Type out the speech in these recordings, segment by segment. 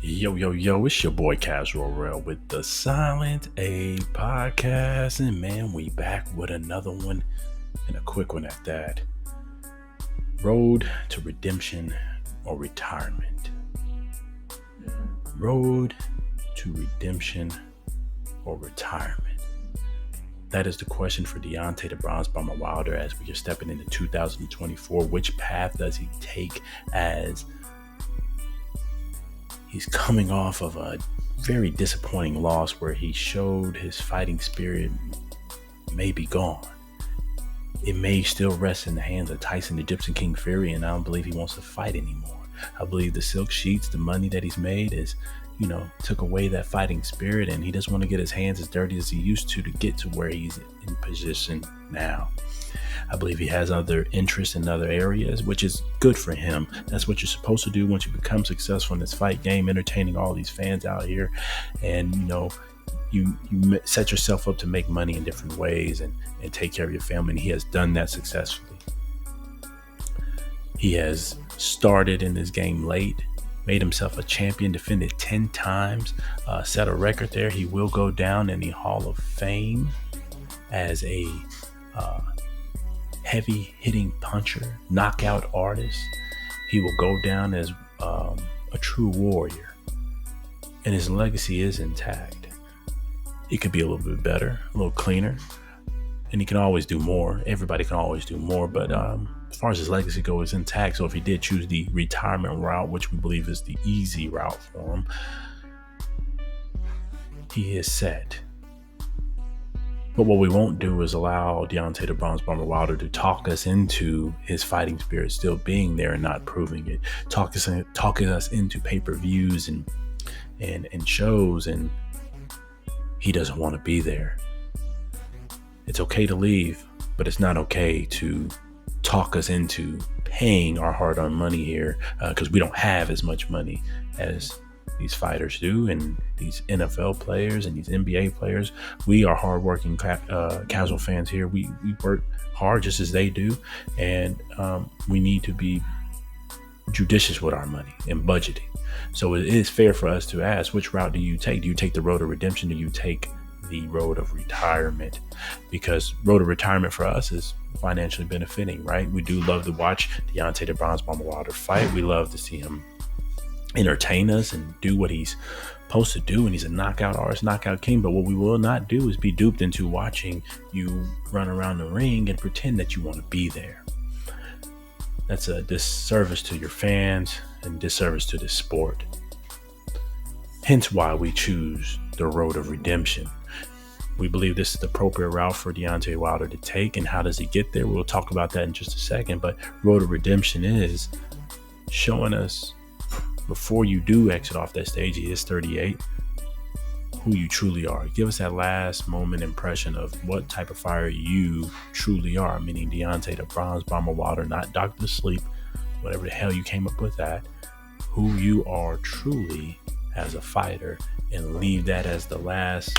Yo, yo, yo, it's your boy Casual Rail with the Silent A podcast. And man, we back with another one and a quick one at that. Road to redemption or retirement. Road to redemption or retirement. That is the question for Deontay the Bronze Bomber Wilder as we are stepping into 2024. Which path does he take as he's coming off of a very disappointing loss where he showed his fighting spirit may be gone. It may still rest in the hands of Tyson the Egyptian King Fury, and I don't believe he wants to fight anymore. I believe the silk sheets, the money that he's made is, took away that fighting spirit, and he doesn't want to get his hands as dirty as he used to get to where he's in position now. I believe he has other interests in other areas, which is good for him. That's what you're supposed to do once you become successful in this fight game, entertaining all these fans out here. And, you set yourself up to make money in different ways and take care of your family. And he has done that successfully. He has started in this game late, made himself a champion, defended 10 times, set a record there. He will go down in the Hall of Fame as a heavy hitting puncher, knockout artist. He will go down as a true warrior, and his legacy is intact. It could be a little bit better, a little cleaner, and he can always do more. Everybody can always do more, but as far as his legacy goes, it's intact. So if he did choose the retirement route, which we believe is the easy route for him, he is set. But what we won't do is allow Deontay the Bronze Bomber Wilder to talk us into his fighting spirit still being there and not proving it. Talking us into pay-per-views and shows, and he doesn't want to be there. It's okay to leave, but it's not okay to talk us into paying our hard-earned money here because we don't have as much money as these fighters do, and these NFL players and these NBA players. We are hardworking casual fans here. We work hard just as they do, and we need to be judicious with our money and budgeting. So it is fair for us to ask, which route do you take? Do you take the road of redemption? Do you take the road of retirement? Because road of retirement for us is financially benefiting, right? We do love to watch Deontay the Bronze Bomber Wilder fight. We love to see him entertain us and do what he's supposed to do, and he's a knockout artist, knockout king. But what we will not do is be duped into watching you run around the ring and pretend that you want to be there. That's a disservice to your fans and disservice to the sport. Hence why we choose the road of redemption. We believe this is the appropriate route for Deontay Wilder to take. And how does he get there? We'll talk about that in just a second. But road of redemption is showing us, before you do exit off that stage, he is 38, who you truly are. Give us that last moment impression of what type of fighter you truly are, meaning Deontay the Bronze Bomber Wilder, not Dr. Sleep, whatever the hell you came up with that, who you are truly as a fighter, and leave that as the last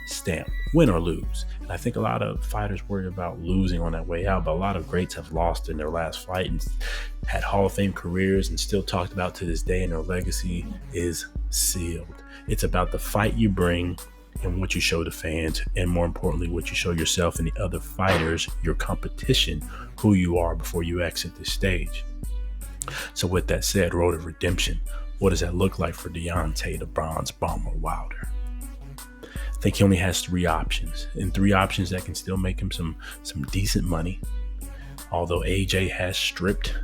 stamp, win or lose. And I think a lot of fighters worry about losing on that way out, but a lot of greats have lost in their last fight and had Hall of Fame careers and still talked about to this day, and their legacy is sealed. It's about the fight you bring and what you show the fans, and more importantly, what you show yourself and the other fighters, your competition, who you are before you exit the stage. So with that said, road of redemption, what does that look like for Deontay the Bronze Bomber Wilder? I think he only has three options, and three options that can still make him some decent money. Although AJ has stripped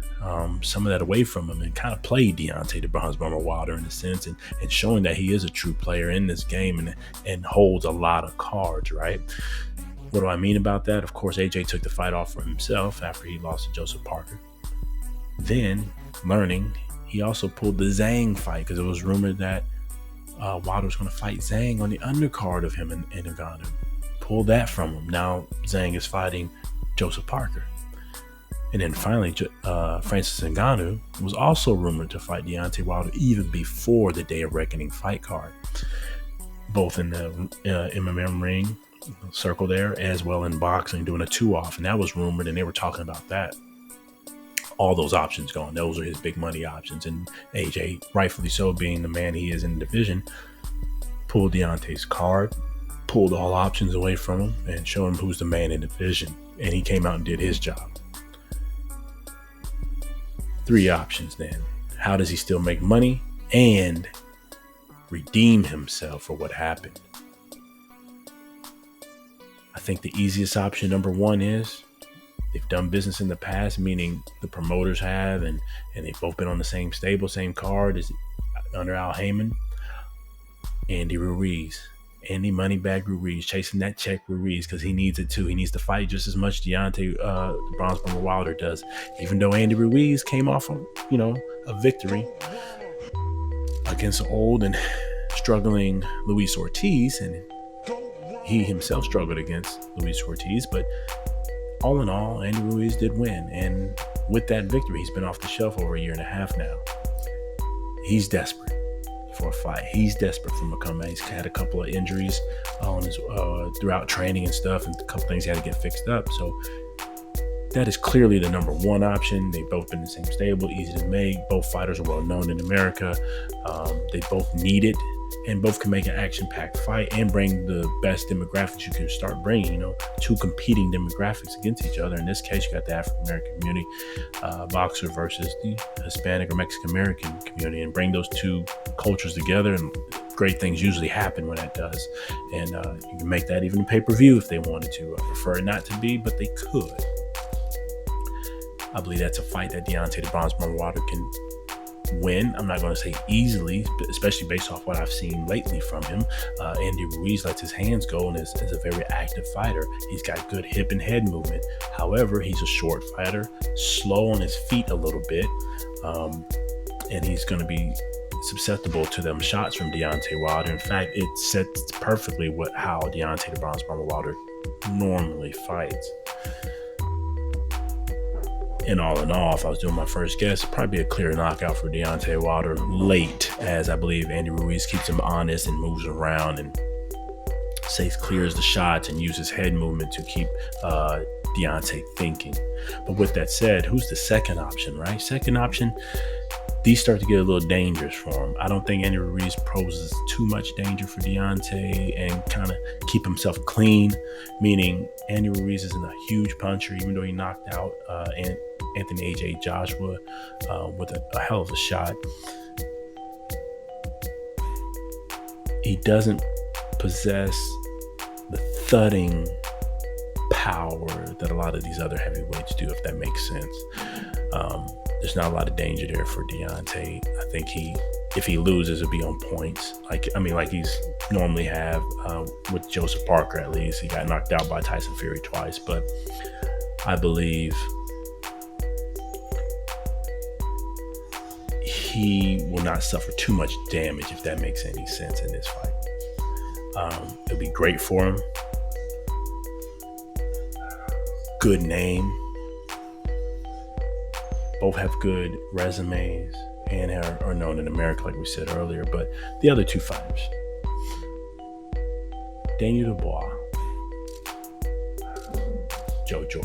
some of that away from him and kind of played Deontay the Bronze Bomber Wilder in a sense, and showing that he is a true player in this game and holds a lot of cards, right? What do I mean about that? Of course, AJ took the fight off for himself after he lost to Joseph Parker. Then, learning, he also pulled the Zhang fight because it was rumored that Wilder was going to fight Zhang on the undercard of him and Ngannou. Pulled that from him. Now Zhang is fighting Joseph Parker. And then finally, Francis Ngannou was also rumored to fight Deontay Wilder even before the Day of Reckoning fight card, both in the MMA ring circle there, as well in boxing, doing a 2-off. And that was rumored, and they were talking about that. all those options gone. Those are his big money options. And AJ, rightfully so, being the man he is in the division, pulled Deontay's card, pulled all options away from him, and showed him who's the man in the division. And he came out and did his job. 3 options then. How does he still make money and redeem himself for what happened? I think the easiest option, number 1, is they've done business in the past, meaning the promoters have, and they've both been on the same stable, same card as under Al Heyman. Andy Ruiz. Andy Moneybag Ruiz, chasing that check Ruiz, because he needs it too. He needs to fight just as much Deontay Bronze Bomber Wilder does. Even though Andy Ruiz came off of, a victory against old and struggling Luis Ortiz, and he himself struggled against Luis Ortiz, but all in all, Andy Ruiz did win. And with that victory, he's been off the shelf over a year and a half now. He's desperate for a fight. He's desperate for a comeback. He's had a couple of injuries on his throughout training and stuff, and a couple things he had to get fixed up. So that is clearly the number 1 option. They've both been in the same stable, easy to make. Both fighters are well known in America. They both need it, and both can make an action-packed fight and bring the best demographics you can start bringing. 2 competing demographics against each other. In this case, you got the African American community boxer versus the Hispanic or Mexican American community, and bring those 2 cultures together, and great things usually happen when that does. And you can make that even a pay-per-view if they wanted to. I prefer it not to be, but they could. I believe that's a fight that Deontay the Bronze Bomber Wilder can win. I'm not going to say easily, especially based off what I've seen lately from him. Andy Ruiz lets his hands go and is a very active fighter. He's got good hip and head movement. However, he's a short fighter, slow on his feet a little bit, and he's going to be susceptible to them shots from Deontay Wilder. In fact, it sets perfectly how Deontay the Bronze Bomber Wilder normally fights. And all in all, if I was doing my first guess, it'd probably be a clear knockout for Deontay Wilder late, as I believe Andy Ruiz keeps him honest and moves around and clears the shots and uses head movement to keep Deontay thinking. But with that said, who's the second option, right? Second option, these start to get a little dangerous for him. I don't think Andy Ruiz poses too much danger for Deontay and kind of keep himself clean, meaning Andy Ruiz isn't a huge puncher, even though he knocked out Anthony AJ Joshua with a hell of a shot. He doesn't possess the thudding power that a lot of these other heavyweights do, if that makes sense. There's not a lot of danger there for Deontay. I think if he loses, it'll be on points. Like he's normally have with Joseph Parker. At least he got knocked out by Tyson Fury twice, but I believe he will not suffer too much damage, if that makes any sense, in this fight. It'll be great for him. Good name. Both have good resumes and are known in America, like we said earlier. But the other 2 fighters, Daniel Dubois, Joe Joyce.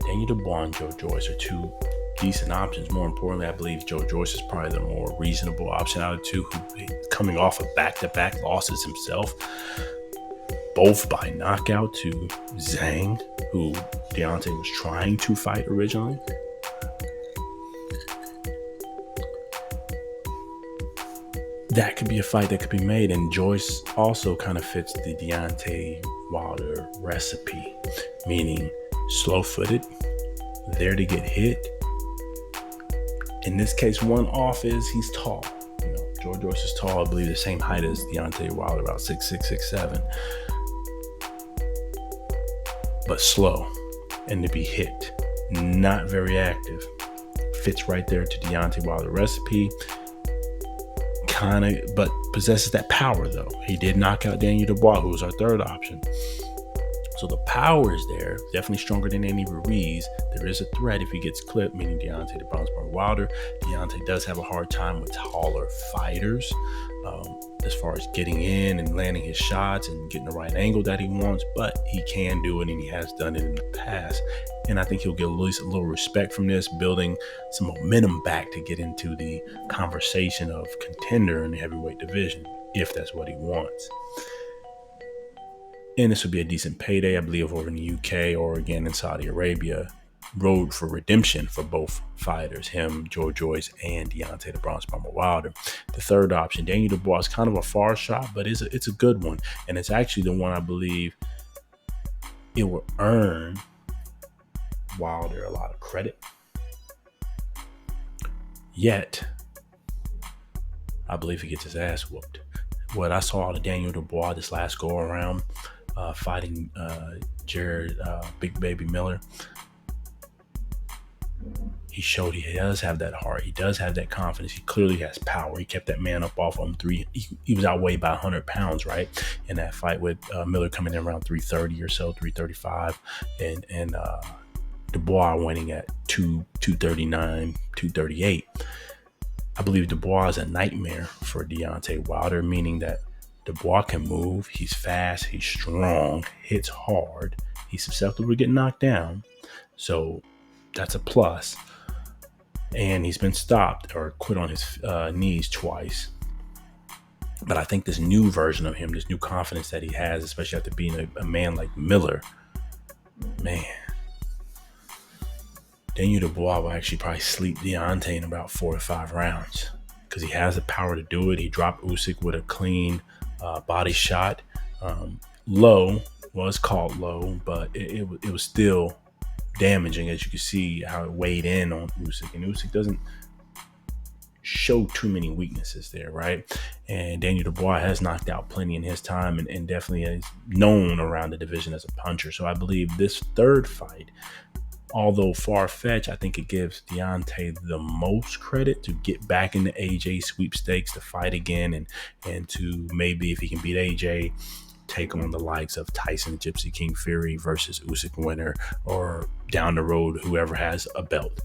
Daniel Dubois and Joe Joyce are 2 decent options. More importantly, I believe Joe Joyce is probably the more reasonable option out of 2, who coming off of back-to-back losses himself, both by knockout to Zhang, who Deontay was trying to fight originally. That could be a fight that could be made, and Joyce also kind of fits the Deontay Wilder recipe, meaning slow-footed, there to get hit. In this case, one off is he's tall. Joe Joyce is tall, I believe the same height as Deontay Wilder, about 6'6", 6'7", but slow and to be hit, not very active. Fits right there to Deontay Wilder recipe. But possesses that power though. He did knock out Daniel Dubois, who was our third option. So the power is there, definitely stronger than Andy Ruiz. There is a threat if he gets clipped, meaning Deontay the Bronze Bomber Wilder. Deontay does have a hard time with taller fighters. as far as getting in and landing his shots and getting the right angle that he wants, but he can do it, and he has done it in the past. And I think he'll get at least a little respect from this, building some momentum back to get into the conversation of contender in the heavyweight division, if that's what he wants. And this would be a decent payday, I believe, over in the UK or again in Saudi Arabia. Road for redemption for both fighters, him, Joe Joyce, and Deontay the Bronze Bomber Wilder. The third option, Daniel Dubois, is kind of a far shot, but it's a good one. And it's actually the one I believe it will earn Wilder a lot of credit. Yet, I believe he gets his ass whooped. What I saw out of Daniel Dubois this last go around, fighting Jared Big Baby Miller, he showed he does have that heart. He does have that confidence. He clearly has power. He kept that man up off him. He was outweighed by 100 pounds, right? In that fight with Miller coming in around 330 or so, 335, and Dubois winning at 239, 238. I believe Dubois is a nightmare for Deontay Wilder, meaning that Dubois can move. He's fast. He's strong. Hits hard. He's susceptible to get knocked down. So that's a plus. And he's been stopped or quit on his knees twice. But I think this new version of him, this new confidence that he has, especially after being a man like Miller, man, Daniel Dubois will actually probably sleep Deontay in about 4 or 5 rounds because he has the power to do it. He dropped Usyk with a clean body shot. Low, was called low, but it was still damaging, as you can see how it weighed in on Usyk. And Usyk doesn't show too many weaknesses there, right? And Daniel Dubois has knocked out plenty in his time and definitely is known around the division as a puncher. So I believe this third fight, although far-fetched, I think it gives Deontay the most credit to get back in the AJ sweepstakes, to fight again, and to maybe, if he can beat AJ, take on the likes of Tyson Gypsy King Fury versus Usyk winner, or down the road, whoever has a belt.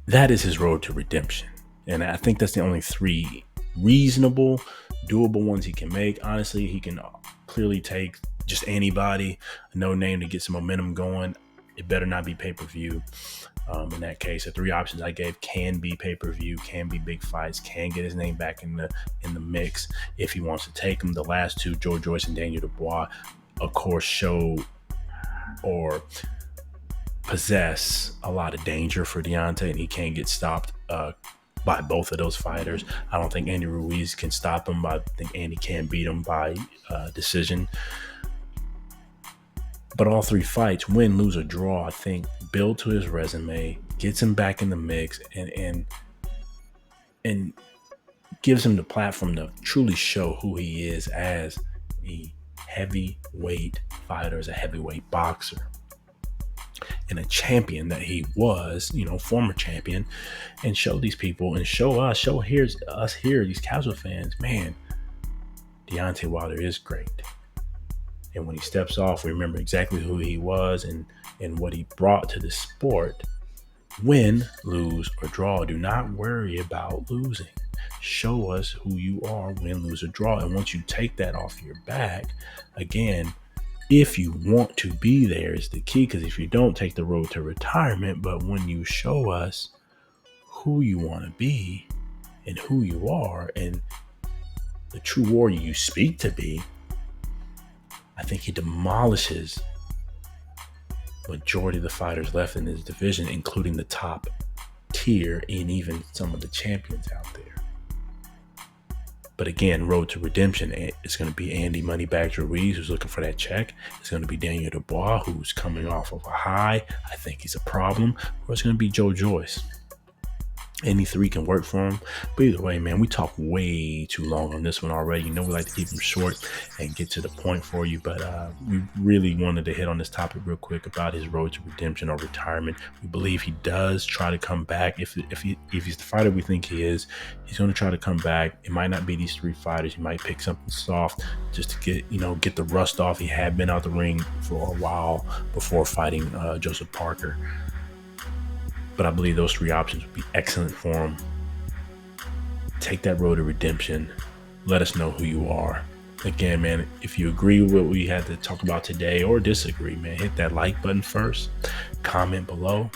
That is his road to redemption. And I think that's the only 3 reasonable, doable ones he can make. Honestly, he can clearly take just anybody, a no name, to get some momentum going. It better not be pay-per-view. In that case, the 3 options I gave can be pay-per-view, can be big fights, can get his name back in the mix if he wants to take them. The last 2, Joe Joyce and Daniel Dubois, of course, show or possess a lot of danger for Deontay, and he can't get stopped by both of those fighters. I don't think Andy Ruiz can stop him, but I think Andy can beat him by decision. But all 3 fights, win, lose, or draw, I think build to his resume, gets him back in the mix, and gives him the platform to truly show who he is as a heavyweight fighter, as a heavyweight boxer, and a champion that he was, former champion, and show these people and show us here, these casual fans, man, Deontay Wilder is great. And when he steps off, we remember exactly who he was and what he brought to the sport. Win, lose, or draw. Do not worry about losing. Show us who you are, win, lose, or draw. And once you take that off your back, again, if you want to be there is the key, because if you don't, take the road to retirement. But when you show us who you want to be and who you are and the true warrior you speak to be, I think he demolishes majority of the fighters left in his division, including the top tier and even some of the champions out there. But again, road to redemption, it's going to be Andy Moneybags Ruiz, who's looking for that check. It's going to be Daniel Dubois, who's coming off of a high. I think he's a problem. Or it's going to be Joe Joyce. Any 3 can work for him. But either way, man, we talked way too long on this one already. We like to keep them short and get to the point for you. But we really wanted to hit on this topic real quick about his road to redemption or retirement. We believe he does try to come back. If he's the fighter we think he is, he's going to try to come back. It might not be these 3 fighters. He might pick something soft just to get the rust off. He had been out the ring for a while before fighting Joseph Parker. But I believe those 3 options would be excellent for him. take that road to redemption. Let us know who you are. Again, man, if you agree with what we had to talk about today or disagree, man, hit that like button first, comment below,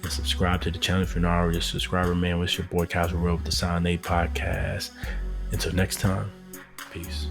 and subscribe to the channel if you're not already a subscriber, man. It's your boy Casual World with the Sound 8 podcast. Until next time, peace.